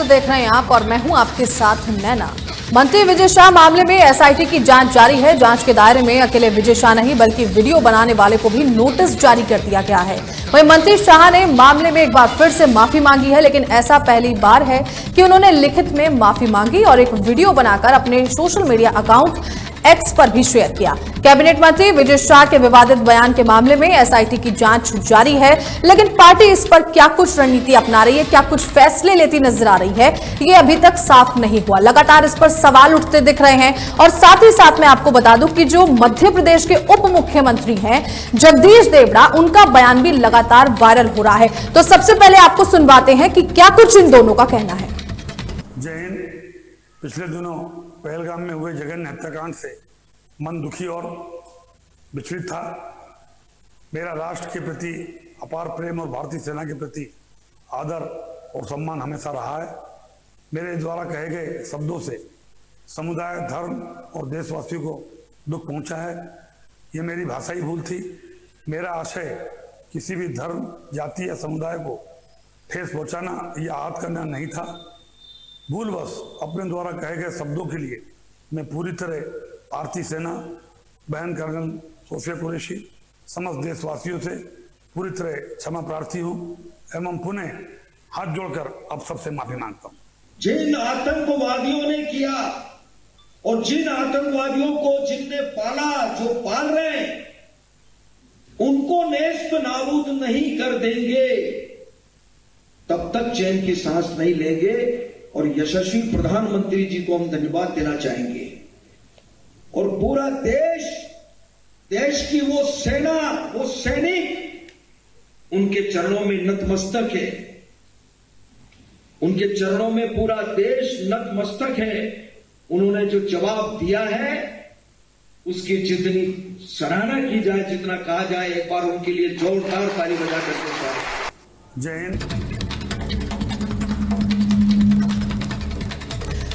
देख रहे हैं आप और मैं हूं आपके साथ नैना। मंत्री विजय शाह मामले में एसआईटी की जांच जारी है। जांच के दायरे में अकेले विजय शाह नहीं बल्कि वीडियो बनाने वाले को भी नोटिस जारी कर दिया गया है। वहीं मंत्री शाह ने मामले में एक बार फिर से माफी मांगी है, लेकिन ऐसा पहली बार है कि उन्होंने लिखित में माफी मांगी और एक वीडियो बनाकर अपने सोशल मीडिया अकाउंट एक्स पर भी शेयर किया। कैबिनेट मंत्री विजय शाह के विवादित बयान के मामले में एसआईटी की जांच जारी है, लेकिन पार्टी इस पर क्या कुछ रणनीति अपना रही है, क्या कुछ फैसले लेती नजर आ रही है, ये अभी तक साफ नहीं हुआ। लगातार इस पर सवाल उठते दिख रहे हैं। और साथ ही साथ मैं आपको बता दूं कि जो मध्य प्रदेश के उप मुख्यमंत्री हैं जगदीश देवड़ा, उनका बयान भी लगातार वायरल हो रहा है। तो सबसे पहले आपको सुनवाते हैं कि क्या कुछ इन दोनों का कहना है। जय हिंद। पिछले दिनों पहलगाम में हुए जघन्य हत्याकांड से मन दुखी और विचलित था। मेरा राष्ट्र के प्रति अपार प्रेम और भारतीय सेना के प्रति आदर और सम्मान हमेशा रहा है। मेरे द्वारा कहे गए शब्दों से समुदाय, धर्म और देशवासियों को दुख पहुंचा है। ये मेरी भाषाई भूल थी। मेरा आशय किसी भी धर्म, जाति या समुदाय को ठेस पहुंचाना या आहत करना नहीं था। भूलवश अपने द्वारा कहे गए शब्दों के लिए मैं पूरी तरह भारतीय सेना, बहन कर्नल सोफिया कुरैशी, समस्त देशवासियों से पूरी तरह क्षमा प्रार्थी हूँ एवं पुनः हाथ जोड़कर अब सबसे माफी मांगता हूँ। जिन आतंकवादियों ने किया और जिन आतंकवादियों को जिनने पाला, जो पाल रहे हैं, उनको नेस्त नाबूद नहीं कर देंगे तब तक चैन की सांस नहीं लेंगे। और यशस्वी प्रधानमंत्री जी को हम धन्यवाद देना चाहेंगे। और पूरा देश की वो सेना, वो सैनिक उनके चरणों में नतमस्तक है। उनके चरणों में पूरा देश नतमस्तक है। उन्होंने जो जवाब दिया है उसकी जितनी सराहना की जाए, जितना कहा जाए, एक बार उनके लिए जोरदार ताली बजा करके। जय हिंद।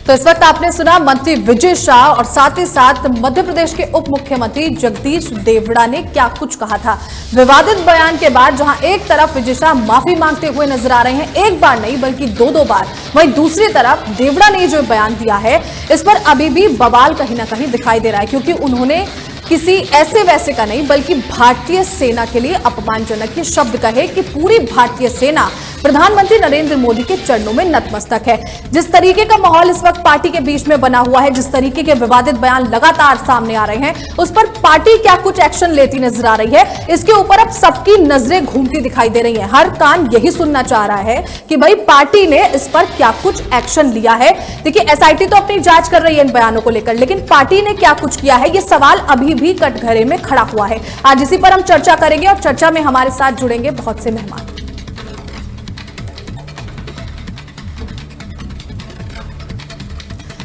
तो इस वक्त आपने सुना मंत्री विजय शाह और साथ ही साथ मध्य प्रदेश के उप मुख्यमंत्री जगदीश देवड़ा ने क्या कुछ कहा था। विवादित बयान के बाद जहां एक तरफ विजय शाह माफी मांगते हुए नजर आ रहे हैं, एक बार नहीं बल्कि दो बार, वहीं दूसरी तरफ देवड़ा ने जो बयान दिया है इस पर अभी भी बवाल कहीं ना कहीं दिखाई दे रहा है, क्योंकि उन्होंने किसी ऐसे वैसे का नहीं बल्कि भारतीय सेना के लिए अपमानजनक ये शब्द कहे कि पूरी भारतीय सेना प्रधानमंत्री नरेंद्र मोदी के चरणों में नतमस्तक है। जिस तरीके का माहौल इस वक्त पार्टी के बीच में बना हुआ है, जिस तरीके के विवादित बयान लगातार सामने आ रहे हैं, उस पर पार्टी क्या कुछ एक्शन लेती नजर आ रही है, इसके ऊपर अब सबकी नजरें घूमती दिखाई दे रही हैं। हर कान यही सुनना चाह रहा है कि भाई पार्टी ने इस पर क्या कुछ एक्शन लिया है। देखिए, एसआईटी तो अपनी जांच कर रही है इन बयानों को लेकर, लेकिन पार्टी ने क्या कुछ किया है, ये सवाल अभी भी कटघरे में खड़ा हुआ है। आज इसी पर हम चर्चा करेंगे और चर्चा में हमारे साथ जुड़ेंगे बहुत से मेहमान।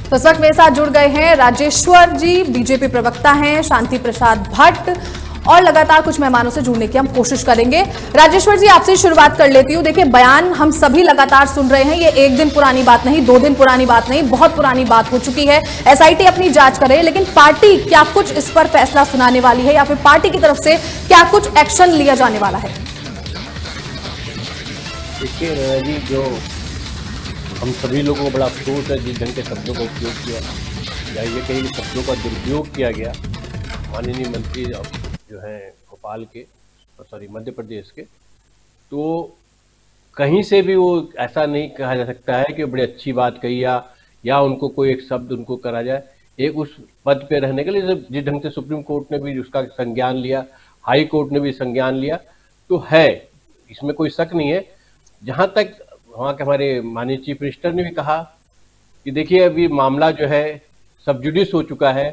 तो इस वक्त मेरे साथ जुड़ गए हैं राजेश्वर जी, बीजेपी प्रवक्ता हैं, शांति प्रसाद भट्ट, और लगातार कुछ मेहमानों से जुड़ने की हम कोशिश करेंगे। राजेश्वर जी, आपसे शुरुआत कर लेती हूँ। देखिए, बयान हम सभी लगातार सुन रहे हैं, ये एक दिन पुरानी बात नहीं, 2 दिन पुरानी बात नहीं, बहुत पुरानी बात हो चुकी है। एसआईटी अपनी जांच कर रही है, लेकिन पार्टी क्या कुछ इस पर फैसला सुनाने वाली है या फिर पार्टी की तरफ से क्या कुछ एक्शन लिया जाने वाला है? देखिए जी, जो हम सभी लोगों को बड़ा अफसोस है जिस ढंग के शब्दों का उपयोग किया, या ये कहीं शब्दों का दुरुपयोग किया गया माननीय मंत्री जो हैं भोपाल के, सॉरी मध्य प्रदेश के, तो कहीं से भी वो ऐसा नहीं कहा जा सकता है कि बड़ी अच्छी बात कही या उनको कोई एक शब्द उनको करा जाए। एक उस पद पे रहने के लिए जिस ढंग से सुप्रीम कोर्ट ने भी उसका संज्ञान लिया, हाई कोर्ट ने भी संज्ञान लिया, तो है, इसमें कोई शक नहीं है। जहाँ तक वहाँ के हमारे माननीय चीफ मिनिस्टर ने भी कहा कि देखिए, अभी मामला जो है सब जुडिस हो चुका है,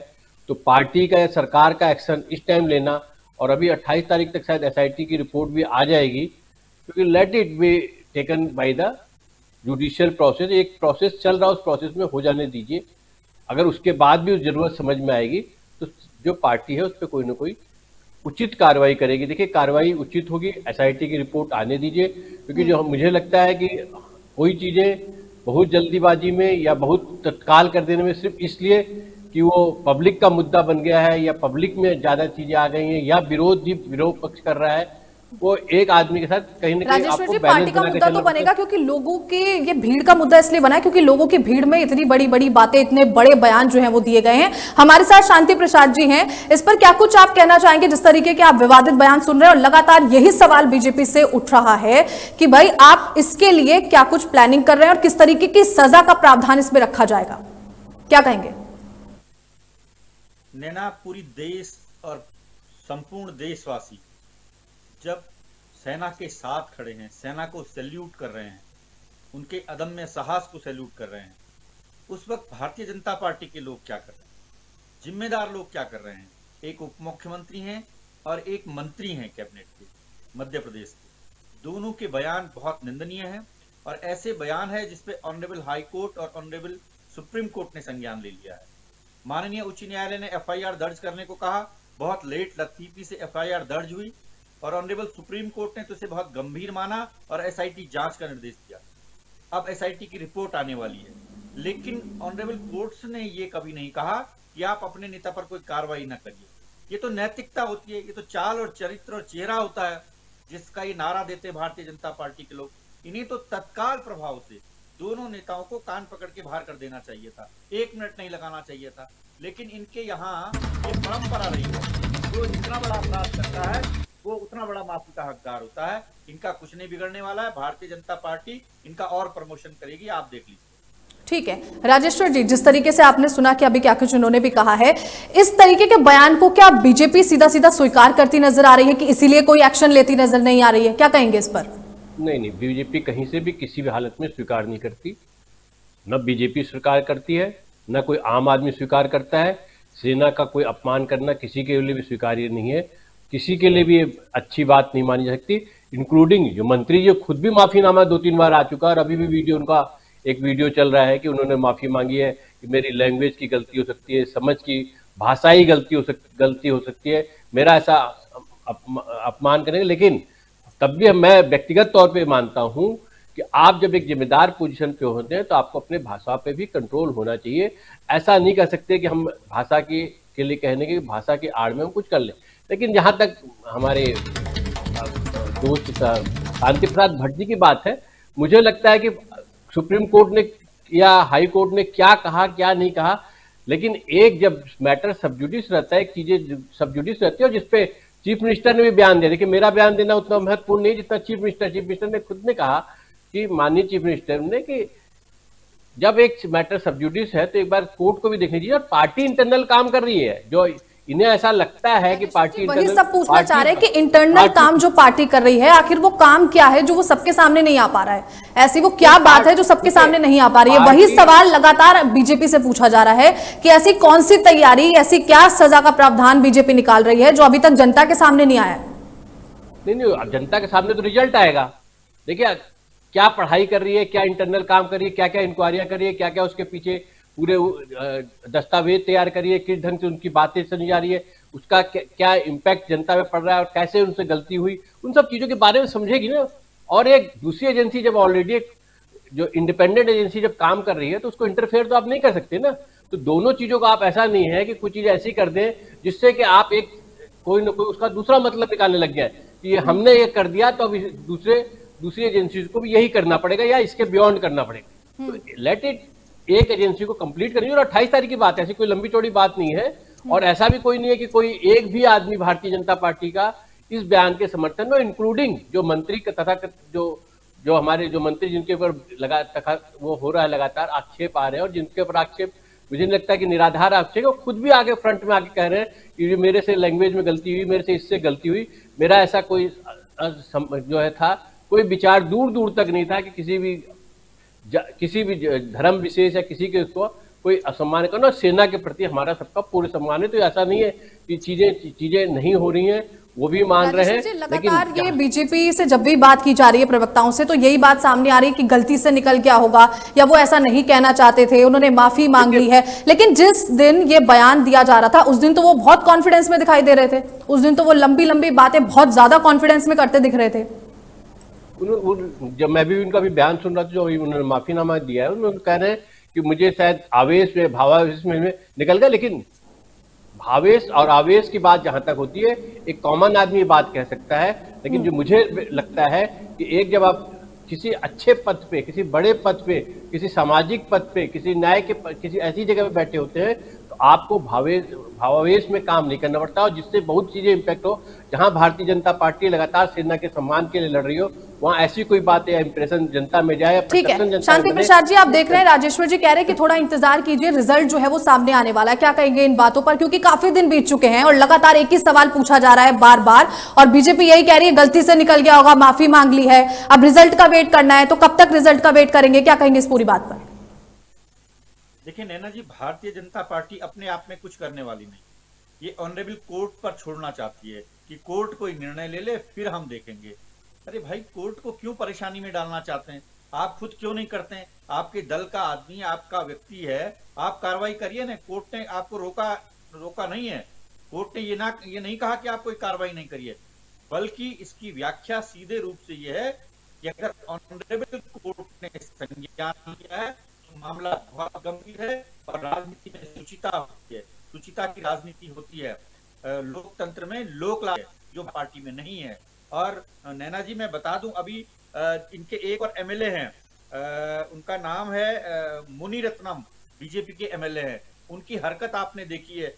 तो पार्टी का या सरकार का एक्शन इस टाइम लेना, और अभी 28 तारीख तक शायद एसआईटी की रिपोर्ट भी आ जाएगी, क्योंकि let it be taken by the judicial process. एक प्रोसेस चल रहा है, उस प्रोसेस में हो जाने दीजिए। अगर उसके बाद भी जरूरत समझ में आएगी तो जो पार्टी है उस पर कोई ना कोई उचित कार्रवाई करेगी। देखिए, कार्रवाई उचित होगी, एसआईटी की रिपोर्ट आने दीजिए, क्योंकि जो मुझे लगता है कि कोई चीज़ें बहुत जल्दीबाजी में या बहुत तत्काल कर देने में सिर्फ इसलिए कि वो पब्लिक का मुद्दा बन गया है या पब्लिक में ज़्यादा चीज़ें आ गई हैं या विरोध पक्ष कर रहा है, वो एक आदमी के साथ कहीं ना कहीं राजेश्वर आपको जी, बैलेंस पार्टी का बना के मुद्दा चलना तो पड़ता है। बनेगा क्योंकि लोगों के ये भीड़ का मुद्दा इसलिए बना है क्योंकि लोगों की भीड़ में इतनी बड़ी बड़ी बातें, इतने बड़े बयान जो हैं वो दिए गए हैं। हमारे साथ शांति प्रसाद जी हैं, इस पर क्या कुछ आप कहना चाहेंगे? जिस तरीके के आप विवादित बयान सुन रहे हैं और लगातार यही सवाल बीजेपी से उठ रहा है कि भाई आप इसके लिए क्या कुछ प्लानिंग कर रहे हैं और किस तरीके की सजा का प्रावधान इसमें रखा जाएगा, क्या कहेंगे? नैना, पूरी देश और संपूर्ण देशवासी जब सेना के साथ खड़े हैं, सेना को सैल्यूट कर रहे हैं, उनके अदम्य साहस को सैल्यूट कर रहे हैं, उस वक्त भारतीय जनता पार्टी के लोग क्या कर रहे हैं, जिम्मेदार लोग क्या कर रहे हैं? एक उप मुख्यमंत्री हैं और एक मंत्री हैं कैबिनेट के, मध्य प्रदेश के। दोनों के बयान बहुत निंदनीय हैं और ऐसे बयान है जिसपे ऑनरेबल हाई कोर्ट और ऑनरेबल सुप्रीम कोर्ट ने संज्ञान ले लिया है। माननीय उच्च न्यायालय ने एफआईआर दर्ज करने को कहा, बहुत लेट लतीफी से एफआईआर दर्ज हुई और ऑनरेबल सुप्रीम कोर्ट ने तो इसे बहुत गंभीर माना और एसआईटी जांच का निर्देश दिया। अब एसआईटी की रिपोर्ट आने वाली है, लेकिन ऑनरेबल कोर्ट्स ने ये कभी नहीं कहा कि आप अपने नेता पर कोई कार्रवाई न करिए। ये तो नैतिकता होती है, ये तो चाल और चरित्र और चेहरा होता है जिसका ये नारा देते भारतीय जनता पार्टी के लोग। इन्हें तो तत्काल प्रभाव से दोनों नेताओं को कान पकड़ के बाहर कर देना चाहिए था, 1 मिनट नहीं लगाना चाहिए था। लेकिन इनके यहाँ ये परंपरा रही है, जो जितना बड़ा अपराध करता है वो उतना बड़ा माफी का हकदार होता है। इनका कुछ नहीं बिगड़ने वाला है, भारतीय जनता पार्टी इनका और प्रमोशन करेगी, आप देख लीजिए। ठीक है राजेश्वर जी, जिस तरीके से आपने सुना कि अभी क्या कुछ उन्होंने भी कहा है, इस तरीके के बयान को क्या बीजेपी सीधा सीधा स्वीकार करती नजर आ रही है कि इसीलिए कोई एक्शन लेती नजर नहीं आ रही है? क्या कहेंगे इस पर? नहीं, बीजेपी कहीं से भी किसी भी हालत में स्वीकार नहीं करती। न बीजेपी स्वीकार करती है, न कोई आम आदमी स्वीकार करता है। सेना का कोई अपमान करना किसी के लिए भी स्वीकार्य नहीं है, किसी के लिए भी अच्छी बात नहीं मानी जा सकती, इंक्लूडिंग जो मंत्री जो खुद भी माफीनामा 2-3 बार आ चुका है और अभी भी वीडियो उनका एक वीडियो चल रहा है कि उन्होंने माफी मांगी है कि मेरी लैंग्वेज की गलती हो सकती है, समझ की भाषाई गलती हो सकती है, मेरा ऐसा अपमान करेंगे। लेकिन तब भी मैं व्यक्तिगत तौर पे मानता हूं कि आप जब एक जिम्मेदार पोजीशन पे होते हैं तो आपको अपने भाषा पे भी कंट्रोल होना चाहिए। ऐसा नहीं कर सकते कि हम भाषा के लिए कहने की भाषा की आड़ में हम कुछ कर लें। लेकिन जहां तक हमारे दोस्त शांति प्रसाद भट्ट जी की बात है, मुझे लगता है कि सुप्रीम कोर्ट ने या हाई कोर्ट ने क्या कहा क्या नहीं कहा, लेकिन एक जब मैटर सबजुडिस रहता है, चीजें सबजुडिस रहती है और जिसपे चीफ मिनिस्टर ने भी बयान दिया। देखिए मेरा बयान देना उतना महत्वपूर्ण नहीं जितना चीफ मिनिस्टर ने खुद ने कहा कि माननीय चीफ मिनिस्टर ने कि जब एक मैटर सबजुडिस है तो एक बार कोर्ट को भी देखनी चाहिए और पार्टी इंटरनल काम कर रही है। जो इन्हें ऐसा लगता है कि पार्टी वही सब पूछना चाह रहे हैं कि इंटरनल काम जो पार्टी कर रही है आखिर वो काम क्या है जो वो सबके सामने नहीं आ पा रहा है? ऐसी वो क्या बात है जो सबके सामने नहीं आ पा रही है? वही सवाल लगातार बीजेपी से पूछा जा रहा है कि ऐसी कौन सी तैयारी, ऐसी क्या सजा का प्रावधान बीजेपी निकाल रही है जो अभी तक जनता के सामने नहीं आया? नहीं, जनता के सामने तो रिजल्ट आएगा। देखिए क्या पढ़ाई कर रही है, क्या इंटरनल काम कर रही है, क्या क्या इंक्वायरियां कर रही है, क्या क्या उसके पीछे पूरे दस्तावेज तैयार करिए, किस ढंग से उनकी बातें सुनी जा रही है, उसका क्या इम्पैक्ट जनता में पड़ रहा है और कैसे उनसे गलती हुई, उन सब चीजों के बारे में समझेगी ना। और एक दूसरी एजेंसी जब ऑलरेडी जो इंडिपेंडेंट एजेंसी जब काम कर रही है तो उसको इंटरफेयर तो आप नहीं कर सकते ना। तो दोनों चीजों का आप ऐसा नहीं है कि कुछ चीजें ऐसी कर दें जिससे कि आप एक कोई ना कोई उसका दूसरा मतलब निकालने लग गया है कि ये हमने ये कर दिया तो अब दूसरी एजेंसी को भी यही करना पड़ेगा या इसके बियॉन्ड करना पड़ेगा। तो लेट इट, एक एजेंसी को कंप्लीट करनी है। और 28 तारीख की बात है, ऐसी कोई लंबी चौड़ी बात नहीं है। और ऐसा भी कोई नहीं है कि कोई एक भी आदमी भारतीय जनता पार्टी का इस बयान के समर्थन में, इंक्लूडिंग जो मंत्री तथा जो हमारे जो मंत्री जिनके ऊपर वो हो रहा है लगातार आक्षेप आ रहे हैं और जिनके ऊपर आक्षेप मुझे नहीं लगता कि निराधार आक्षेप, वो खुद भी आगे फ्रंट में आके कह रहे हैं कि मेरे से लैंग्वेज में गलती हुई, मेरे से इससे गलती हुई, मेरा ऐसा कोई जो है था कोई विचार दूर दूर तक नहीं था कि किसी भी धर्म विशेष या किसी के उसको कोई असम्मान करना। सेना के प्रति हमारा सबका पूर्ण सम्मान है, तो ऐसा नहीं है कि चीजें नहीं हो रही हैं, वो भी मान रहे हैं। लगातार ये बीजेपी से जब भी बात की जा रही है प्रवक्ताओं से तो यही बात सामने आ रही है कि गलती से निकल गया होगा या वो ऐसा नहीं कहना चाहते थे, उन्होंने माफी मांग ली है। लेकिन जिस दिन ये बयान दिया जा रहा था उस दिन तो वो बहुत कॉन्फिडेंस में दिखाई दे रहे थे, उस दिन तो वो लंबी लंबी बातें बहुत ज्यादा कॉन्फिडेंस में करते दिख रहे थे। जब मैं भी उनका भी बयान सुन रहा था जो उन्होंने माफीनामा दिया है, उन्होंने कह रहे हैं कि मुझे शायद आवेश में भावावेश में निकल गया। लेकिन भावेश और आवेश की बात जहां तक होती है, एक कॉमन आदमी बात कह सकता है, लेकिन जो मुझे लगता है कि एक जब आप किसी अच्छे पद पे, किसी बड़े पद पे, किसी सामाजिक पद पे, किसी न्याय के किसी ऐसी जगह पे बैठे होते हैं तो आपको भावावेश में काम नहीं करना पड़ता, और जिससे बहुत चीजें इम्पैक्ट हो। जहां भारतीय जनता पार्टी लगातार सेना के सम्मान के लिए लड़ रही हो, वहां ऐसी कोई बात या इंप्रेशन जनता में जाए, ठीक है। शांति प्रसाद जी, आप देख रहे हैं राजेश्वर जी कह रहे हैं कि थोड़ा इंतजार कीजिए, रिजल्ट जो है वो सामने आने वाला है। क्या कहेंगे इन बातों पर, क्योंकि काफी दिन बीत चुके हैं और लगातार एक ही सवाल पूछा जा रहा है बार बार, और बीजेपी यही कह रही है गलती से निकल गया होगा, माफी मांग ली है, अब रिजल्ट का वेट करना है। तो कब तक रिजल्ट का वेट करेंगे, क्या कहेंगे इस पूरी बात पर? देखिए नैना जी, भारतीय जनता पार्टी अपने आप में कुछ करने वाली नहीं, ये ऑनरेबल कोर्ट पर छोड़ना चाहती है कि कोर्ट कोई निर्णय ले ले फिर हम देखेंगे। अरे भाई, कोर्ट को क्यों परेशानी में डालना चाहते हैं? आप खुद क्यों नहीं करते हैं? आपके दल का आदमी, आपका व्यक्ति है, आप कार्रवाई करिए ना। कोर्ट ने आपको रोका नहीं है। कोर्ट ने ये नहीं कहा कि आप कोई कार्रवाई नहीं करिए, बल्कि इसकी व्याख्या सीधे रूप से ये है कि अगर ऑनरेबल कोर्ट ने संज्ञान लिया है तो मामला बहुत गंभीर है और राजनीति में सुचिता होती है, सुचिता की राजनीति होती है लोकतंत्र में, लोकलाज जो पार्टी में नहीं है। और नैना जी मैं बता दूं, अभी इनके एक और एमएलए हैं, उनका नाम है मुनि रत्नम, बीजेपी के एमएलए हैं। उनकी हरकत आपने देखी है।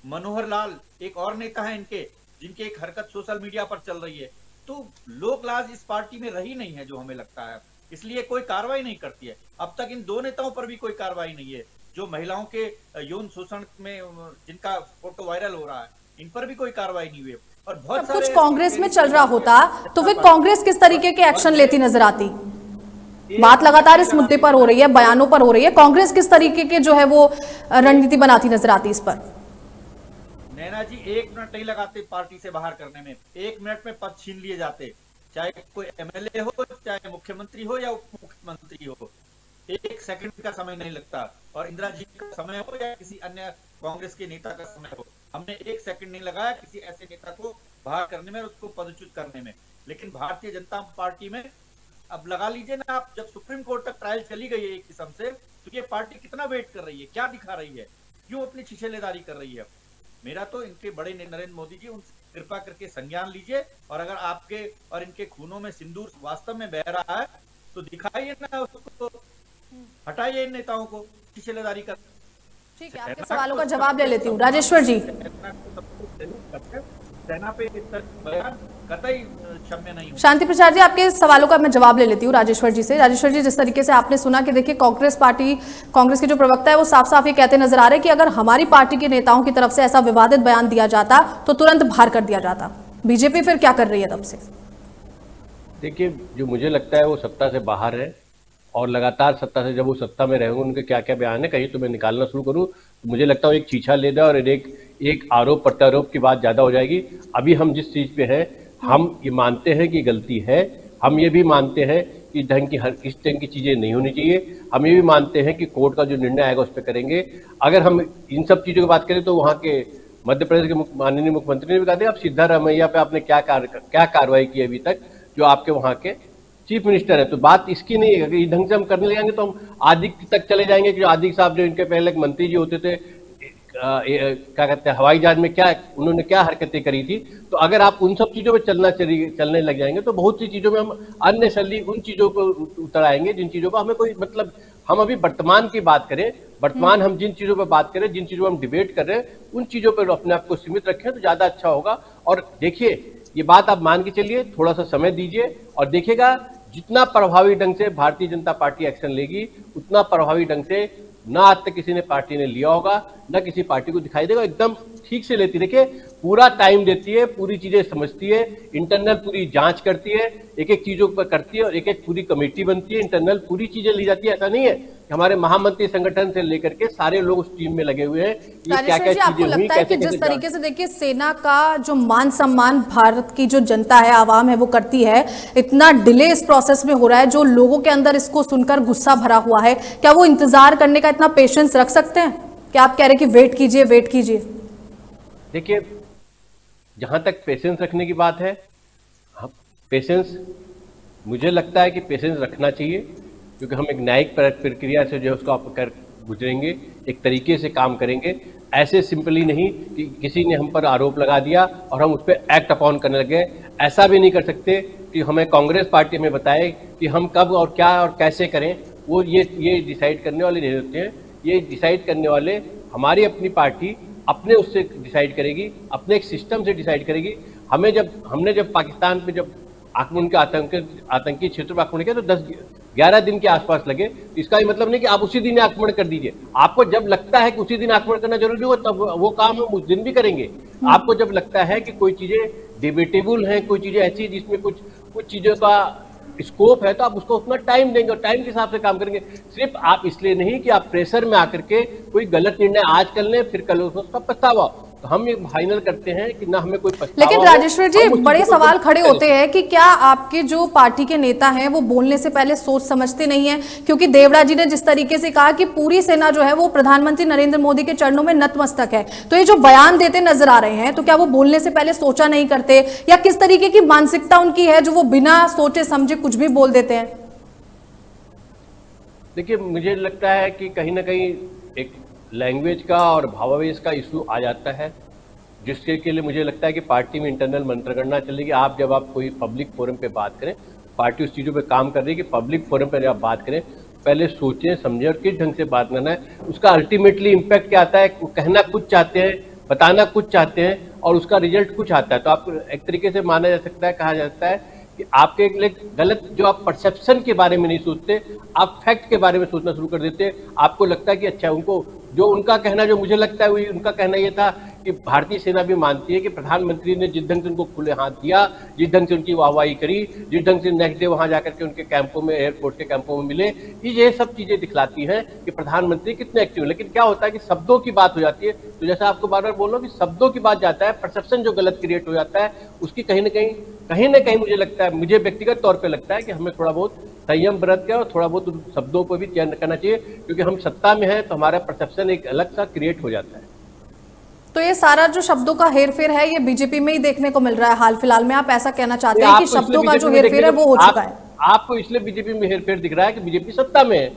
मनोहर लाल एक और नेता है इनके, जिनकी एक हरकत सोशल मीडिया पर चल रही है। तो लोकलाज इस पार्टी में रही नहीं है जो हमें लगता है, इसलिए कोई कार्रवाई नहीं करती है। अब तक इन दो नेताओं पर भी कोई कार्रवाई नहीं है जो महिलाओं के यौन शोषण में जिनका फोटो वायरल हो रहा है, इन पर भी कोई कार्रवाई नहीं हुई। और बहुत कुछ कांग्रेस में चल रहा होता तो फिर कांग्रेस किस तरीके के एक्शन लेती नजर आती? बात लगातार इस मुद्दे पर हो रही है, बयानों पर हो रही है, कांग्रेस किस तरीके के जो है वो रणनीति बनाती नजर आती इस पर? नैना जी 1 मिनट नहीं लगाते पार्टी से बाहर करने में, 1 मिनट में पद छीन लिए जाते, चाहे कोई एमएलए हो, चाहे मुख्यमंत्री हो या उप मुख्यमंत्री हो, 1 सेकंड का समय नहीं लगता। और इंदिरा जी का समय हो या किसी अन्य कांग्रेस के नेता का समय हो, हमने 1 सेकंड नहीं लगाया किसी ऐसे नेता को बाहर करने में और उसको पदच्युत करने में। लेकिन भारतीय जनता पार्टी में अब लगा लीजिए ना आप, जब सुप्रीम कोर्ट तक ट्रायल चली गई है एक किस्म से, तो ये पार्टी कितना वेट कर रही है, क्या दिखा रही है, क्यों अपनी छिछेलेदारी कर रही है? मेरा तो इनके बड़े नरेंद्र मोदी जी, उनसे कृपा करके संज्ञान लीजिए, और अगर आपके और इनके खूनों में सिंदूर वास्तव में बह रहा है तो दिखाइए ना उसको, हटाइए इन नेताओं को छिछेलेदारी कर। ठीक है, आपके सवालों का जवाब ले लेती हूँ। राजेश्वर जी, सेना पे इस तरह बयान कतई क्षम्य नहीं हो। शांति प्रसाद जी, आपके सवालों का मैं जवाब ले लेती हूँ राजेश्वर जी से। राजेश्वर जी, जिस तरीके से आपने सुना कि देखिए कांग्रेस के जो प्रवक्ता है वो साफ साफ ये कहते नजर आ रहे हैं कि अगर हमारी पार्टी के नेताओं की तरफ से ऐसा विवादित बयान दिया जाता तो तुरंत बाहर कर दिया जाता। बीजेपी फिर क्या कर रही है तब से? देखिए, जो मुझे लगता है वो सत्ता से बाहर है, और लगातार सत्ता से जब वो सत्ता में रहेंगे उनके क्या क्या बयान है कहीं तो मैं निकालना शुरू करूं तो मुझे लगता है एक छीछा ले जाए और एक आरोप प्रत्यारोप की बात ज़्यादा हो जाएगी। अभी हम जिस चीज़ पे हैं, हम ये मानते हैं कि गलती है, हम ये भी मानते हैं कि इस ढंग की चीज़ें नहीं होनी चाहिए, हम ये भी मानते हैं कि कोर्ट का जो निर्णय आएगा उस पर करेंगे। अगर हम इन सब चीज़ों की बात करें तो वहाँ के मध्य प्रदेश के माननीय मुख्यमंत्री ने भी कहा था, आप सिद्धारमैया पे आपने क्या कार्रवाई की अभी तक, जो आपके वहाँ के चीफ मिनिस्टर है। तो बात इसकी नहीं है, अगर इस ढंग से हम करने लगेंगे तो हम आदिक तक चले जाएंगे कि आदिक साहब जो इनके पहले मंत्री जी होते थे, क्या कहते हैं, हवाई जहाज में उन्होंने क्या हरकतें करी थी। तो अगर आप उन सब चीज़ों पे चलने लग जाएंगे तो बहुत सी चीज़ों में हम अननेसेसरली उन चीज़ों को उतर आएंगे जिन चीज़ों का हमें कोई मतलब, हम अभी वर्तमान की बात करें, वर्तमान हम जिन चीज़ों पर बात करें, जिन चीज़ों पर हम डिबेट कर रहे हैं, उन चीज़ों पर अपने आप को सीमित रखें तो ज़्यादा अच्छा होगा। और देखिए, ये बात आप मान के चलिए, थोड़ा सा समय दीजिए और देखिएगा जितना प्रभावी ढंग से भारतीय जनता पार्टी एक्शन लेगी, उतना प्रभावी ढंग से ना आज तक किसी ने पार्टी ने लिया होगा, ना किसी पार्टी को दिखाई देगा। एकदम ठीक से लेती, देखिए पूरा टाइम देती है, पूरी चीजें समझती है, इंटरनल पूरी जांच करती है, एक एक चीजों पर करती है और एक एक पूरी कमेटी बनती है, इंटरनल पूरी चीजें ली जाती है। ऐसा नहीं है कि हमारे महामंत्री संगठन से लेकर के सारे लोग उस टीम में लगे हुए हैं। ये क्या क्या आपको लगता है कि जिस तरीके से देखिए सेना का जो मान सम्मान भारत की जो जनता है, आवाम है, वो करती है, इतना डिले इस प्रोसेस में हो रहा है, जो लोगों के अंदर इसको सुनकर गुस्सा भरा हुआ है, क्या वो इंतजार करने का इतना पेशेंस रख सकते हैं? क्या आप कह रहे हैं कि वेट कीजिए, वेट कीजिए? देखिए, जहां तक पेशेंस रखने की बात है, पेशेंस, मुझे लगता है कि पेशेंस रखना चाहिए, क्योंकि हम एक न्यायिक प्रक्रिया से जो है उसको गुजरेंगे, एक तरीके से काम करेंगे। ऐसे सिंपली नहीं कि किसी ने हम पर आरोप लगा दिया और हम उस पर एक्ट अपॉन करने लगे। ऐसा भी नहीं कर सकते कि हमें कांग्रेस पार्टी हमें बताए कि हम कब और क्या और कैसे करें। वो ये डिसाइड करने वाले नहीं होते हैं। ये डिसाइड करने वाले हमारी अपनी पार्टी अपने उससे डिसाइड करेगी, अपने एक सिस्टम से डिसाइड करेगी। हमने जब पाकिस्तान पे जब आक्रमण के आतंकी क्षेत्र पर आक्रमण किया तो 10-11 दिन के आसपास लगे। इसका ये मतलब नहीं कि आप उसी दिन आक्रमण कर दीजिए। आपको जब लगता है कि उसी दिन आक्रमण करना जरूरी हो तब वो काम हम उस दिन भी करेंगे। आपको जब लगता है कि कोई चीजें डिबेटेबल हैं, कोई चीजें ऐसी जिसमें कुछ चीजों का स्कोप है, तो आप उसको उतना टाइम देंगे और टाइम के हिसाब से काम करेंगे। सिर्फ आप इसलिए नहीं कि आप प्रेशर में आकर के कोई गलत निर्णय आज कर लें फिर कल उसका पछतावा। तो हम ये फाइनल करते हैं कि ना हमें कोई पछतावा। लेकिन राजेश्वर जी, बड़े सवाल खड़े होते हैं कि क्या आपके जो पार्टी के नेता हैं वो बोलने से पहले सोच समझते नहीं है? क्योंकि देवड़ा जी ने जिस तरीके से कहा कि पूरी सेना जो है वो प्रधानमंत्री नरेंद्र मोदी के चरणों में नतमस्तक है, तो ये जो बयान देते नजर आ रहे हैं, तो क्या वो बोलने से पहले सोचा नहीं करते, या किस तरीके की मानसिकता उनकी है जो वो बिना सोचे समझे कुछ भी बोल देते हैं? देखिए, मुझे लगता है कि कहीं ना कहीं एक लैंग्वेज का और भावावेश का इशू आ जाता है, जिसके के लिए मुझे लगता है कि पार्टी में इंटरनल मंत्रणा चलेगी। जब आप कोई पब्लिक फोरम पे बात करें, पार्टी उस चीज़ों पे काम कर रही है कि पब्लिक फोरम पे जब आप बात करें पहले सोचें समझें और किस ढंग से बात करना है। उसका अल्टीमेटली इम्पैक्ट क्या आता है, कहना कुछ चाहते हैं, बताना कुछ चाहते हैं और उसका रिजल्ट कुछ आता है। तो आप एक तरीके से माना जा सकता है, कहा जाता है कि आपके लिए गलत जो आप परसेप्शन के बारे में नहीं सोचते, आप फैक्ट के बारे में सोचना शुरू कर देते। आपको लगता है कि अच्छा, उनको जो उनका कहना, जो मुझे लगता है उनका कहना ये था कि भारतीय सेना भी मानती है कि प्रधानमंत्री ने जिस ढंग से उनको खुले हाथ दिया, जिस ढंग से उनकी वाहवाही करी, जिस ढंग से नेक्स्ट डे वहां जाकर के उनके कैंपों में, एयरपोर्ट के कैंपों में मिले, ये सब चीजें दिखलाती हैं कि प्रधानमंत्री कितने एक्टिव है। लेकिन क्या होता है कि शब्दों की बात हो जाती है, तो जैसा आपको बार बार बोल रहा हूं कि शब्दों की बात जाता है, परसेप्शन जो गलत क्रिएट हो जाता है, उसकी कहीं ना कहीं मुझे लगता है, मुझे व्यक्तिगत तौर पर लगता है कि हमें थोड़ा बहुत संयम बरत के और थोड़ा बहुत शब्दों को भी चयन करना चाहिए, क्योंकि हम सत्ता में हैं तो हमारा परसेप्शन एक अलग सा क्रिएट हो जाता है। तो ये सारा जो शब्दों का हेरफेर है ये बीजेपी में ही देखने को मिल रहा है हाल फिलहाल में? आप ऐसा कहना चाहते हैं कि शब्दों का जो हेरफेर है वो हो चुका है? आपको इसलिए बीजेपी में हेरफेर दिख रहा है कि बीजेपी सत्ता में है,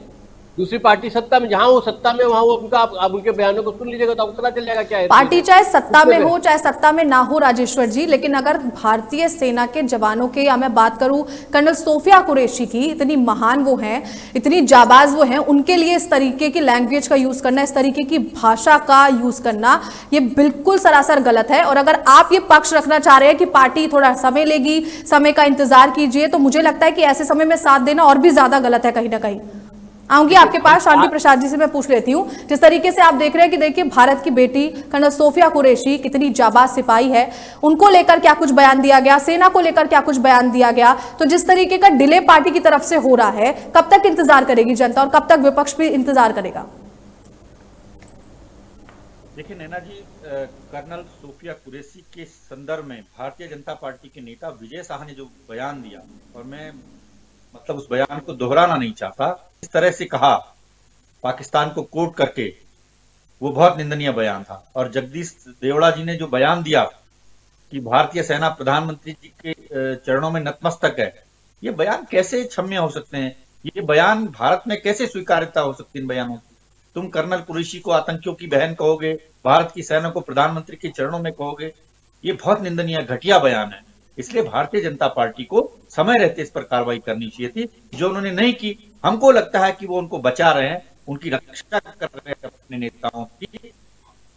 दूसरी पार्टी सत्ता में, जहां वो सत्ता में वहां वो आप उनके बयानों को सुन लीजिएगा तो आपको पता चल जाएगा क्या है। पार्टी चाहे सत्ता में हो चाहे सत्ता में ना हो राजेश्वर जी, लेकिन अगर भारतीय सेना के जवानों के, या मैं बात करूं कर्नल सोफिया कुरैशी की, इतनी महान वो हैं, इतनी जाबाज वो हैं, उनके लिए इस तरीके की लैंग्वेज का यूज करना, इस तरीके की भाषा का यूज करना, ये बिल्कुल सरासर गलत है। और अगर आप ये पक्ष रखना चाह रहे हैं कि पार्टी थोड़ा समय लेगी, समय का इंतजार कीजिए, तो मुझे लगता है कि ऐसे समय में साथ देना और भी ज्यादा गलत है कहीं ना कहीं। आऊंगी आपके पास, शांति प्रसाद जी से मैं पूछ लेती हूँ, जिस तरीके से आप देख रहे हैं कि देखिए भारत की बेटी कर्नल सोफिया कुरैशी कितनी जाबाज सिपाही है, उनको लेकर क्या कुछ बयान दिया गया, सेना को लेकर क्या कुछ बयान दिया गया, तो जिस तरीके का डिले पार्टी की तरफ से हो रहा है, कब तक इंतजार करेगी जनता और कब तक विपक्ष भी इंतजार करेगा? देखिए नैना जी, कर्नल सोफिया कुरैशी के संदर्भ में भारतीय जनता पार्टी के नेता विजय शाह ने जो बयान दिया, और मैं मतलब उस बयान को दोहराना नहीं चाहता, इस तरह से कहा पाकिस्तान को कोट करके, वो बहुत निंदनीय बयान था। और जगदीश देवड़ा जी ने जो बयान दिया कि भारतीय सेना प्रधानमंत्री जी के चरणों में नतमस्तक है, ये बयान कैसे क्षम्य हो सकते हैं? ये बयान भारत में कैसे स्वीकार्यता हो सकती है इन बयानों की? तुम कर्नल कुरैशी को आतंकियों की बहन कहोगे, भारत की सेना को प्रधानमंत्री के चरणों में कहोगे, ये बहुत निंदनीय घटिया बयान है। इसलिए भारतीय जनता पार्टी को समय रहते इस पर कार्रवाई करनी चाहिए थी, जो उन्होंने नहीं की। हमको लगता है कि वो उनको बचा रहे हैं, उनकी रक्षा कर रहे हैं अपने नेताओं की,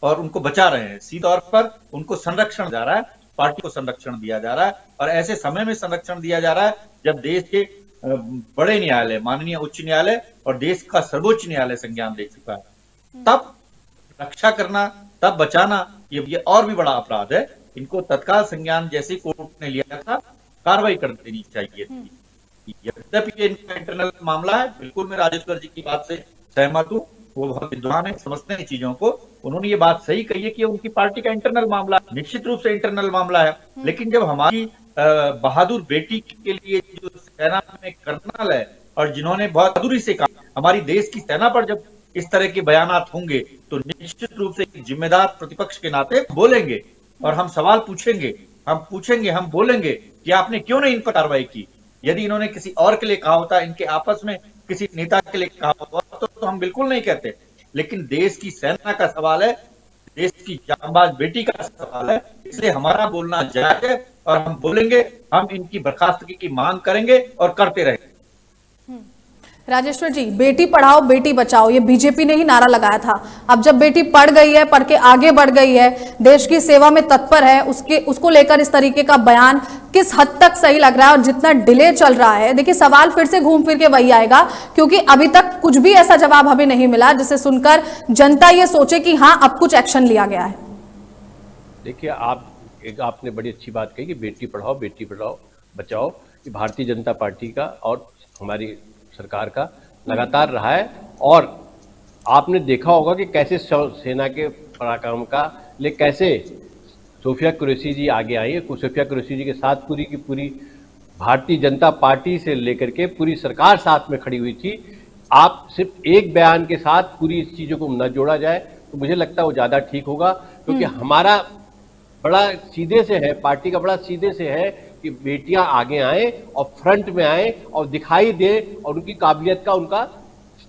और उनको बचा रहे हैं। सीधे तौर पर उनको संरक्षण जा रहा है, पार्टी को संरक्षण दिया जा रहा है, और ऐसे समय में संरक्षण दिया जा रहा है जब देश के बड़े न्यायालय, माननीय उच्च न्यायालय और देश का सर्वोच्च न्यायालय संज्ञान दे चुका है। तब रक्षा करना, तब बचाना, ये और भी बड़ा अपराध है। इनको तत्काल संज्ञान जैसे कोर्ट ने लिया था, कार्रवाई कर देनी चाहिए थी। यद्यपि ये इनका इंटरनल मामला है, बिल्कुल मैं राजेश्वर जी की बात से सहमत हूँ, वो बहुत विद्वान है, समझते हैं चीजों को। उन्होंने ये बात सही कही है कि उनकी पार्टी का इंटरनल मामला, निश्चित रूप से इंटरनल मामला है। लेकिन जब हमारी बहादुर बेटी के लिए जो सेना में कर्नल है और जिन्होंने बहुत बहादुरी से काम, हमारी देश की सेना पर जब इस तरह के बयानात होंगे तो निश्चित रूप से जिम्मेदार प्रतिपक्ष के नाते बोलेंगे और हम सवाल पूछेंगे, हम बोलेंगे कि आपने क्यों नहीं इन पर कार्रवाई की। यदि इन्होंने किसी और के लिए कहा होता, इनके आपस में किसी नेता के लिए कहा होता, तो हम बिल्कुल नहीं कहते। लेकिन देश की सेना का सवाल है, देश की जांबाज बेटी का सवाल है, इसलिए हमारा बोलना जायज है और हम बोलेंगे, हम इनकी बर्खास्तगी की मांग करेंगे और करते रहेंगे। राजेश्वर जी, बेटी पढ़ाओ बेटी बचाओ, ये बीजेपी ने ही नारा लगाया था। अब जब बेटी पढ़ गई है, पढ़ के आगे बढ़ गई है, देश की सेवा में तत्पर है, उसको लेकर इस तरीके का बयान किस हद तक सही लग रहा है? और जितना डिले चल रहा है, देखिए सवाल फिर से घूम फिर के वही आएगा, क्योंकि अभी तक कुछ भी ऐसा जवाब हमें नहीं मिला जिसे सुनकर जनता ये सोचे कि हाँ अब कुछ एक्शन लिया गया है। देखिए, आपने बड़ी अच्छी बात कही कि बेटी पढ़ाओ बचाओ, कि भारतीय जनता पार्टी का और हमारी सरकार का लगातार रहा है। और आपने देखा होगा कि कैसे सेना के पराक्रम का ले कैसे सोफिया कुरैशी जी आगे आई है। सोफिया कुरैशी जी के साथ पूरी की पूरी भारतीय जनता पार्टी से लेकर के पूरी सरकार साथ में खड़ी हुई थी। आप सिर्फ एक बयान के साथ पूरी इस चीज़ों को न जोड़ा जाए तो मुझे लगता है वो ज़्यादा ठीक होगा, क्योंकि हमारा बड़ा सीधे से है, पार्टी का बड़ा सीधे से है कि बेटियां आगे आए और फ्रंट में आए और दिखाई दे, और उनकी काबिलियत का, उनका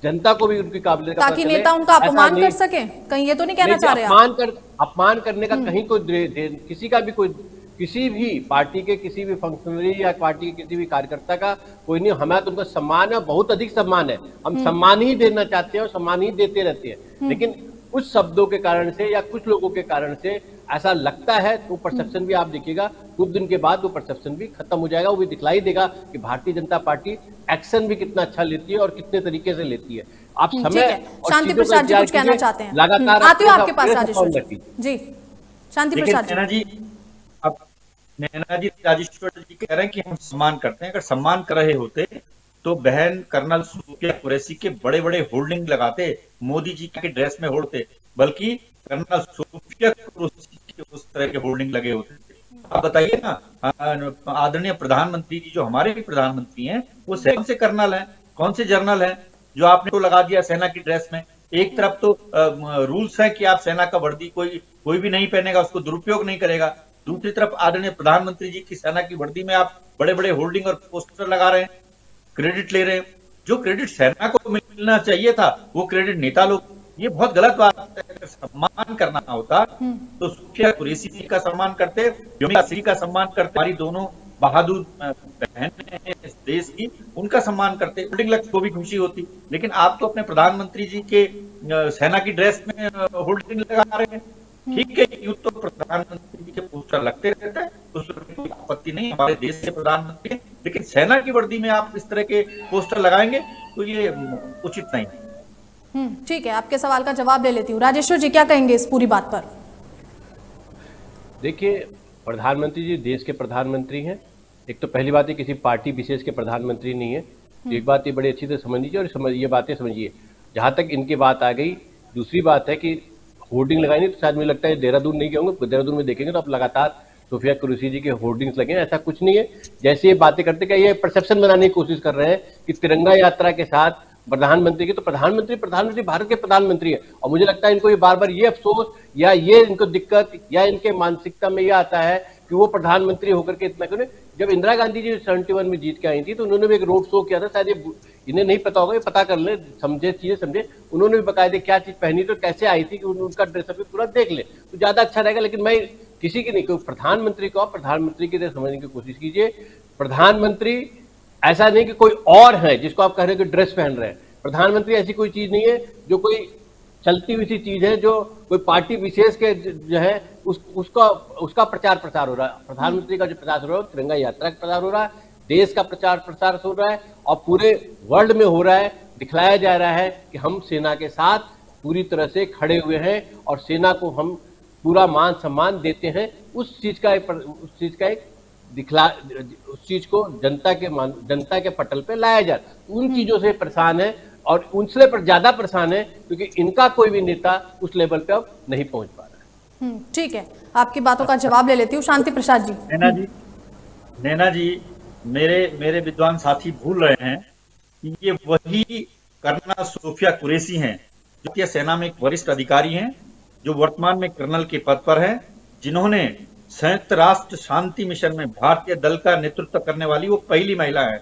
जनता को भी उनकी काबिलियत का, ताकि नेता उनका अपमान कर सके। कहीं ये तो नहीं कहना चाह रहे आप? अपमान करने का कहीं कोई किसी का भी कोई, किसी भी पार्टी के किसी भी फंक्शनरी या पार्टी के किसी भी कार्यकर्ता का कोई नहीं। हमारा तो उनका सम्मान है, बहुत अधिक सम्मान है। हम सम्मान ही देना चाहते हैं और सम्मान ही देते रहते हैं, लेकिन कुछ शब्दों के कारण से या कुछ लोगों के कारण से ऐसा लगता है तो परसेप्शन भी आप देखिएगा कुछ दिन के बाद वो परसेप्शन भी खत्म हो जाएगा। वो भी दिखलाई देगा कि भारतीय जनता पार्टी एक्शन भी कितना अच्छा लेती है और कितने तरीके से लेती है। आप समय शांति प्रसाद जी कुछ कहना चाहते हैं? लगातार आती हूँ आपके पास राजेश्वर जी। शांति प्रसाद जी, नैना जी राजेश्वर जी कह रहे हैं कि हम सम्मान करते हैं। अगर सम्मान कर रहे होते तो बहन कर्नल सोफिया कुरैशी के बड़े बड़े होल्डिंग लगाते, मोदी जी के ड्रेस में होड़ते, बल्कि कर्नल सोफिया कुरैशी के उस तरह के होल्डिंग लगे होते। आप बताइए ना, आदरणीय प्रधानमंत्री जी जो हमारे भी प्रधानमंत्री हैं, वो कौन से कर्नल हैं, कौन से जनरल हैं जो आपने तो लगा दिया सेना की ड्रेस में? एक तरफ तो रूल्स है कि आप सेना का वर्दी कोई भी नहीं पहनेगा, उसको दुरुपयोग नहीं करेगा। दूसरी तरफ आदरणीय प्रधानमंत्री जी की सेना की वर्दी में आप बड़े बड़े होल्डिंग और पोस्टर लगा रहे हैं, क्रेडिट ले रहे हैं। जो क्रेडिट सेना को मिलना चाहिए था वो क्रेडिट नेता लोग, ये बहुत गलत बात है। अगर सम्मान करना होता तो सोफिया कुरैशी जी का सम्मान करते, योमिका श्री का सम्मान करते, हमारी दोनों बहादुर बहन इस देश की, उनका सम्मान करते, होल्डिंग लग को भी खुशी होती। लेकिन आप तो अपने प्रधानमंत्री जी के सेना की ड्रेस में होल्डिंग लगा रहे हैं। ठीक है, यूं तो प्रधानमंत्री जी के पोस्टर लगते रहते हैं, उसमें कोई आपत्ति नहीं, हमारे देश के प्रधानमंत्री हैं, लेकिन सेना की वर्दी में आप इस तरह के पोस्टर लगाएंगे तो ये उचित नहीं। ठीक है, आपके सवाल का जवाब ले लेती हूँ। राजेश्वर जी क्या कहेंगे इस पूरी बात पर? देखिए, प्रधानमंत्री जी देश के प्रधानमंत्री हैं। एक तो पहली बात है किसी पार्टी विशेष के प्रधानमंत्री नहीं है, तो एक बात ये बड़ी अच्छी तरह समझ लीजिए और ये बातें समझिए। जहाँ तक इनकी बात आ गई, दूसरी बात है कि होर्डिंग लगाई नहीं तो शायद मुझे लगता है देहरादून नहीं गए होंगे, देहरादून में देखेंगे तो आप लगातार सोफिया कुरैशी जी के होर्डिंग्स लगे हैं। ऐसा कुछ नहीं है, जैसे ये बातें करते क्या ये परसेप्शन बनाने की कोशिश कर रहे हैं कि तिरंगा यात्रा के साथ प्रधानमंत्री की, तो प्रधानमंत्री भारत के प्रधानमंत्री है। और मुझे लगता है इनको ये बार बार ये अफसोस या ये इनको दिक्कत या इनके मानसिकता में ये आता है कि वो प्रधानमंत्री होकर के इतना क्यों। जब इंदिरा गांधी जी 71 में जीत के आई थी तो उन्होंने भी एक रोड शो किया था, शायद ये इन्हें नहीं पता होगा, ये पता कर ले, समझे चीजें समझे। उन्होंने भी बकायदे क्या चीज पहनी तो कैसे आई थी कि उनका ड्रेसअप पूरा देख ले तो ज्यादा अच्छा रहेगा। लेकिन मैं किसी की नहीं, कोई प्रधानमंत्री को प्रधानमंत्री की तरह समझने की कोशिश कीजिए। प्रधानमंत्री ऐसा नहीं कि कोई और है जिसको आप कह रहे हो कि ड्रेस पहन रहे हैं। प्रधानमंत्री ऐसी कोई चीज नहीं है जो कोई चलती हुई सी चीज है जो कोई पार्टी विशेष के जो है उसका प्रचार प्रसार हो रहा है। प्रधानमंत्री का जो प्रचार हो रहा है तिरंगा यात्रा का प्रचार हो रहा है, देश का प्रचार प्रसार हो रहा है और पूरे वर्ल्ड में हो रहा है। दिखलाया जा रहा है कि हम सेना के साथ पूरी तरह से खड़े हुए हैं और सेना को हम पूरा मान सम्मान देते हैं। उस चीज को जनता के पटल पे लाया जाए। उन चीजों से परेशान है और उनसे पर ज्यादा परेशान है क्योंकि इनका कोई भी नेता उस लेवल पे अब नहीं पहुंच पा रहा है। ठीक है, आपकी बातों का जवाब ले लेती हूँ। शांति प्रसाद जी। नैना जी मेरे विद्वान साथी भूल रहे हैं कि ये वही कर्नल सोफिया कुरैशी हैं जो कि सेना में एक वरिष्ठ अधिकारी हैं, जो वर्तमान में कर्नल के पद पर है, जिन्होंने संयुक्त राष्ट्र शांति मिशन में भारतीय दल का नेतृत्व करने वाली वो पहली महिला है।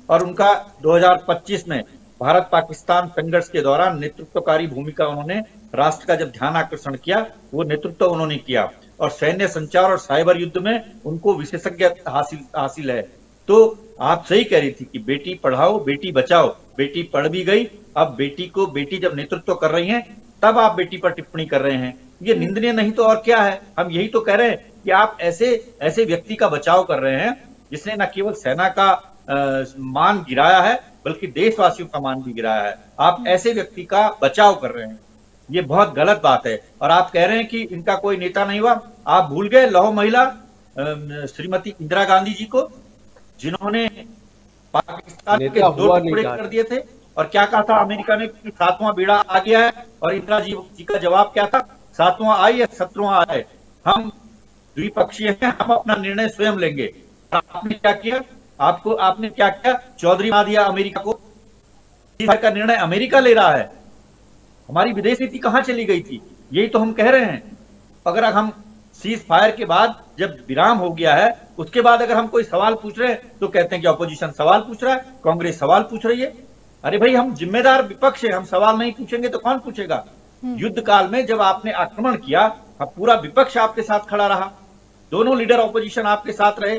और उनका 2025 में भारत पाकिस्तान संघर्ष के दौरान नेतृत्वकारी भूमिका उन्होंने राष्ट्र का जब ध्यान आकर्षण किया, वो नेतृत्व उन्होंने किया और सैन्य संचार और साइबर युद्ध में उनको विशेषज्ञ हासिल है। तो आप सही कह रही थी कि बेटी पढ़ाओ बेटी बचाओ, बेटी पढ़ भी गई, अब बेटी जब नेतृत्व कर रही हैं तब आप बेटी पर टिप्पणी कर रहे हैं, ये निंदनीय नहीं तो और क्या है। हम यही तो कह रहे हैं कि आप ऐसे व्यक्ति का बचाव कर रहे हैं जिसने न केवल सेना का मान गिराया है बल्कि देशवासियों का मान भी गिराया है। आप ऐसे व्यक्ति का बचाव कर रहे हैं, ये बहुत गलत बात है। और आप कह रहे हैं कि इनका कोई नेता नहीं हुआ, आप भूल गए लौह महिला श्रीमती इंदिरा गांधी जी को, जिन्होंने पाकिस्तान के 2 टुकड़े कर दिए थे और क्या कहा था अमेरिका ने कि 7वां बेड़ा आ गया है, और इंदिरा जी का जवाब क्या था, 7वां आए या 17वां आए, हम द्विपक्षीय हैं, हम अपना निर्णय स्वयं लेंगे। आपने क्या किया, आपने क्या किया, चौधरी बना दिया अमेरिका को। का निर्णय अमेरिका ले रहा है, हमारी विदेश नीति कहां चली गई थी, यही तो हम कह रहे हैं। अगर हम सीज फायर के बाद जब विराम हो गया है उसके बाद अगर हम कोई सवाल पूछ रहे हैं तो कहते हैं कि अपोजिशन सवाल पूछ रहा है, कांग्रेस सवाल पूछ रही है। अरे भाई, हम जिम्मेदार विपक्ष है, हम सवाल नहीं पूछेंगे तो कौन पूछेगा। युद्ध काल में जब आपने आक्रमण किया, पूरा विपक्ष आपके साथ खड़ा रहा, दोनों लीडर ऑपोजिशन आपके साथ रहे,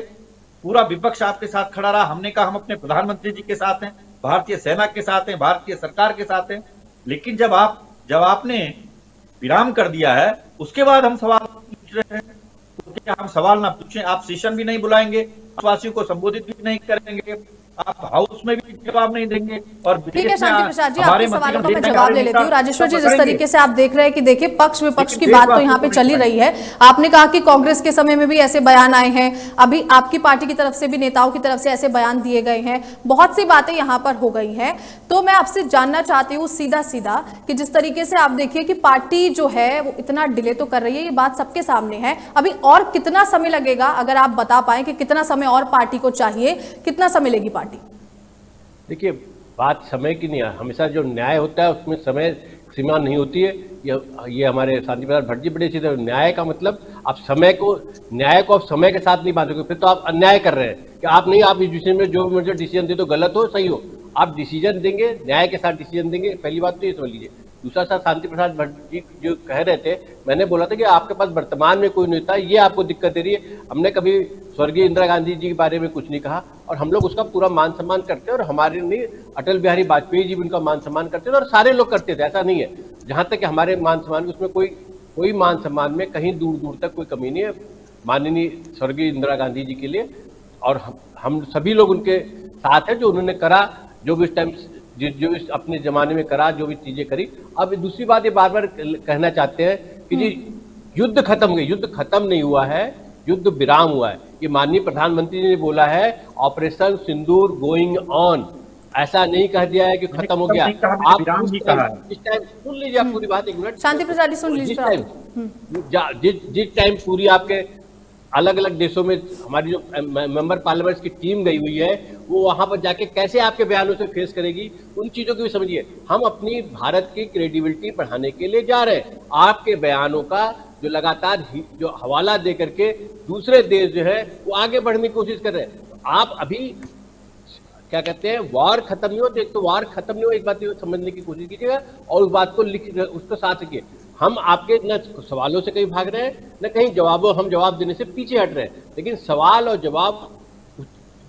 पूरा विपक्ष आपके साथ खड़ा रहा। हमने कहा हम अपने प्रधानमंत्री जी के साथ हैं, भारतीय सेना के साथ हैं, भारतीय सरकार के साथ हैं। लेकिन जब आपने विराम कर दिया है उसके बाद हम सवाल पूछ रहे हैं, तो क्या हम सवाल ना पूछें? आप सेशन भी नहीं बुलाएंगे, देशवासियों को संबोधित भी नहीं करेंगे, आप हाउस में भी जवाब नहीं देंगे। और ठीक है शांति प्रसाद जी, आपके सवालों का मैं जवाब ले लेती हूँ। राजेश्वर जी, जिस तरीके से आप देख रहे हैं कि देखिए पक्ष विपक्ष की बात तो यहाँ पे चली रही है। आपने कहा कि कांग्रेस के समय में भी ऐसे बयान आए हैं, अभी आपकी पार्टी की तरफ से भी नेताओं की तरफ से ऐसे बयान दिए गए हैं, बहुत सी बातें यहाँ पर हो गई हैं। तो मैं आपसे जानना चाहती हूँ सीधा सीधा कि जिस तरीके से आप देखिए कि पार्टी जो है वो इतना डिले तो कर रही है, ये बात सबके सामने है, अभी और कितना समय लगेगा? अगर आप बता पाए कि कितना समय और पार्टी को चाहिए, कितना समय लेगी पार्टी? देखिए, बात समय की नहीं है, हमेशा जो न्याय होता है उसमें समय सीमा नहीं होती है। ये हमारे शांति प्रसाद भट्ट जी बड़े सीधे, न्याय का मतलब आप न्याय को आप समय के साथ नहीं बांधोगे, फिर तो आप अन्याय कर रहे हैं कि आप इस विषय में जो मुझे डिसीजन दे तो गलत हो सही हो, आप डिसीजन देंगे, न्याय के साथ डिसीजन देंगे। पहली बात तो ये समझ लीजिए। दूसरा सर, शांति प्रसाद भट्ट जी जो कह रहे थे, मैंने बोला था कि आपके पास वर्तमान में कोई नेता, ये आपको दिक्कत दे रही है। हमने कभी स्वर्गीय इंदिरा गांधी जी के बारे में कुछ नहीं कहा और हम लोग उसका पूरा मान सम्मान करते हैं, और हमारे नहीं, अटल बिहारी वाजपेयी जी भी उनका मान सम्मान करते थे और सारे लोग करते थे, ऐसा नहीं है। जहां तक कि हमारे मान सम्मान, उसमें कोई मान सम्मान में कहीं दूर दूर तक कोई कमी नहीं है माननीय स्वर्गीय इंदिरा गांधी जी के लिए। और हम सभी लोग उनके साथ हैं, जो उन्होंने करा, जो भी इस टाइम जो इस अपने जमाने में करा, जो भी चीजें करी। अब दूसरी बात ये बार बार कहना चाहते हैं कि जी युद्ध खत्म हो गया, युद्ध खत्म नहीं हुआ है, युद्ध विराम हुआ है। ये माननीय प्रधानमंत्री ने बोला है ऑपरेशन सिंदूर गोइंग ऑन, ऐसा नहीं कह दिया है कि खत्म हो गया। आप इस टाइम सुन लीजिए, आप पूरी बात, एक मिनट शांति प्रसाद जी सुन लीजिए। जिस टाइम पूरी आपके अलग अलग देशों में हमारी जो मेंबर पार्लियामेंट की टीम गई हुई है, वो वहां पर जाके कैसे आपके बयानों से फेस करेगी, उन चीजों को भी समझिए। हम अपनी भारत की क्रेडिबिलिटी बढ़ाने के लिए जा रहे हैं। आपके बयानों का जो लगातार जो हवाला दे करके दूसरे देश जो है वो आगे बढ़ने की कोशिश कर रहे हैं। आप अभी क्या कहते हैं, वार खत्म नहीं हो, तो एक तो वार खत्म नहीं हो, एक बात ये समझने की कोशिश कीजिएगा और उस बात को उसको साथ रखिए। हम आपके न सवालों से कहीं भाग रहे हैं, न कहीं हम जवाब देने से पीछे हट रहे हैं, लेकिन सवाल और जवाब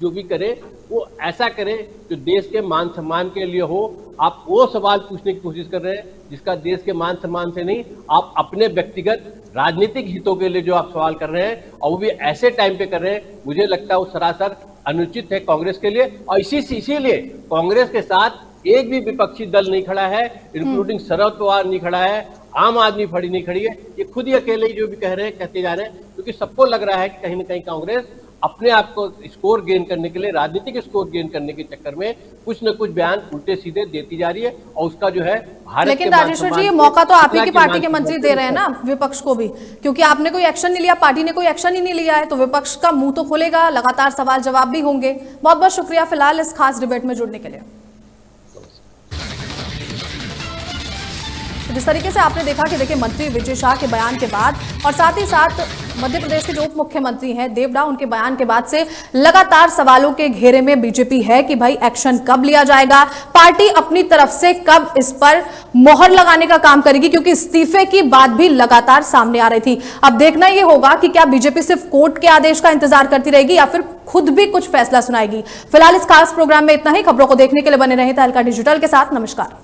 जो भी करें वो ऐसा करें जो देश के मान सम्मान के लिए हो। आप वो सवाल पूछने की कोशिश कर रहे हैं जिसका देश के मान सम्मान से नहीं, आप अपने व्यक्तिगत राजनीतिक हितों के लिए जो आप सवाल कर रहे हैं, और वो भी ऐसे टाइम पे कर रहे हैं, मुझे लगता है वो सरासर अनुचित है कांग्रेस के लिए। और इसीलिए कांग्रेस के साथ एक भी विपक्षी दल नहीं खड़ा है, इंक्लूडिंग शरद पवार नहीं खड़ा है, आम आदमी पार्टी नहीं खड़ी है, ये खुद ही अकेले ही जो भी कहते जा रहे हैं, क्योंकि सबको लग रहा है कि कहीं ना कहीं कांग्रेस अपने आप को स्कोर गेन करने के लिए, राजनीतिक स्कोर गेन करने के चक्कर में कुछ न कुछ बयान उल्टे सीधे देती जा रही है, और उसका जो है भारत। लेकिन राजेश्वर जी, ये मौका तो आप ही की पार्टी के मंत्री दे रहे हैं ना विपक्ष को भी, क्योंकि आपने कोई एक्शन नहीं लिया, पार्टी ने कोई एक्शन ही नहीं लिया है, तो विपक्ष का मुंह तो खुलेगा, लगातार सवाल जवाब भी होंगे। बहुत बहुत शुक्रिया फिलहाल इस खास डिबेट में जुड़ने के लिए। जिस तरीके से आपने देखा कि देखिए मंत्री विजय शाह के बयान के बाद और साथ ही साथ मध्य प्रदेश के जो उप मुख्यमंत्री हैं देवड़ा, उनके बयान के बाद से लगातार सवालों के घेरे में बीजेपी है कि भाई एक्शन कब लिया जाएगा, पार्टी अपनी तरफ से कब इस पर मोहर लगाने का काम करेगी, क्योंकि इस्तीफे की बात भी लगातार सामने आ रही थी। अब देखना यह होगा कि क्या बीजेपी सिर्फ कोर्ट के आदेश का इंतजार करती रहेगी या फिर खुद भी कुछ फैसला सुनाएगी। फिलहाल इस खास प्रोग्राम में इतना ही। खबरों को देखने के लिए बने रहे तहलका डिजिटल के साथ। नमस्कार।